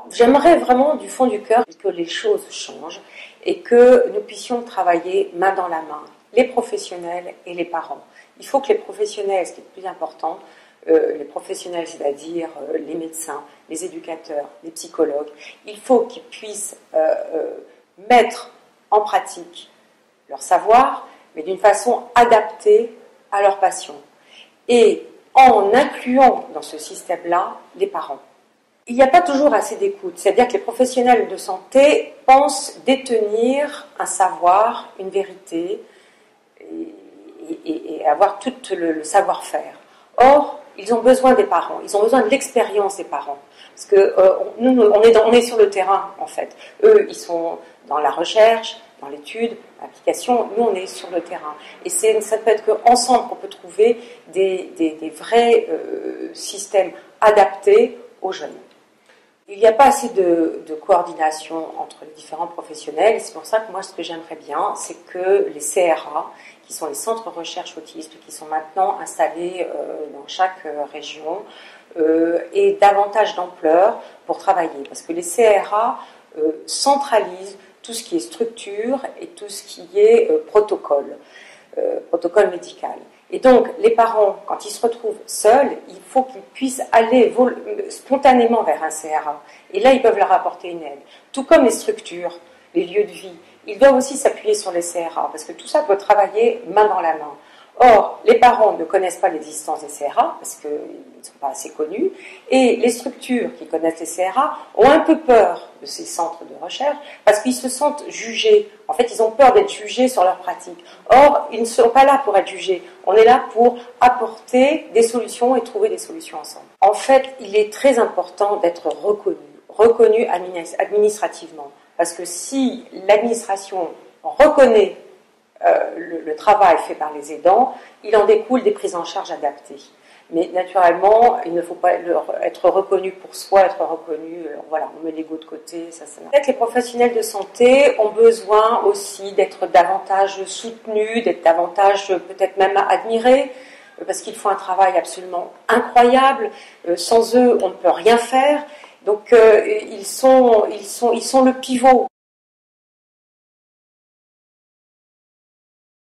J'aimerais vraiment du fond du cœur que les choses changent et que nous puissions travailler main dans la main, les professionnels et les parents. Il faut que les professionnels, ce qui est le plus important, les professionnels, c'est-à-dire les médecins, les éducateurs, les psychologues, il faut qu'ils puissent mettre en pratique leur savoir, mais d'une façon adaptée à leurs patients. Et en incluant dans ce système-là les parents. Il n'y a pas toujours assez d'écoute, c'est-à-dire que les professionnels de santé pensent détenir un savoir, une vérité et avoir tout le savoir-faire. Or, ils ont besoin des parents, ils ont besoin de l'expérience des parents. Parce que nous, on est sur le terrain, en fait. Eux, ils sont dans la recherche, dans l'étude, l'application. Nous, on est sur le terrain. Et ça peut être qu'ensemble qu'on peut trouver des vrais systèmes adaptés aux jeunes. Il n'y a pas assez de coordination entre les différents professionnels. Et c'est pour ça que moi, ce que j'aimerais bien, c'est que les CRA, qui sont les centres de recherche autisme, qui sont maintenant installés dans chaque région, aient davantage d'ampleur pour travailler. Parce que les CRA centralisent tout ce qui est structure et tout ce qui est protocole médical. Et donc, les parents, quand ils se retrouvent seuls, il faut qu'ils puissent aller spontanément vers un CRA. Et là, ils peuvent leur apporter une aide. Tout comme les structures, les lieux de vie, ils doivent aussi s'appuyer sur les CRA, parce que tout ça peut travailler main dans la main. Or, les parents ne connaissent pas l'existence des CRA, parce qu'ils ne sont pas assez connus, et les structures qui connaissent les CRA ont un peu peur de ces centres de recherche, parce qu'ils se sentent jugés. En fait, ils ont peur d'être jugés sur leur pratique. Or, ils ne sont pas là pour être jugés. On est là pour apporter des solutions et trouver des solutions ensemble. En fait, il est très important d'être reconnu administrativement. Parce que si l'administration reconnaît le travail fait par les aidants, il en découle des prises en charge adaptées. Mais naturellement, il ne faut pas être reconnu pour soi, être reconnu, voilà, on met l'ego de côté, ça n'a. Peut-être les professionnels de santé ont besoin aussi d'être davantage soutenus, d'être davantage peut-être même admirés, parce qu'ils font un travail absolument incroyable. Sans eux, on ne peut rien faire. Donc ils sont le pivot.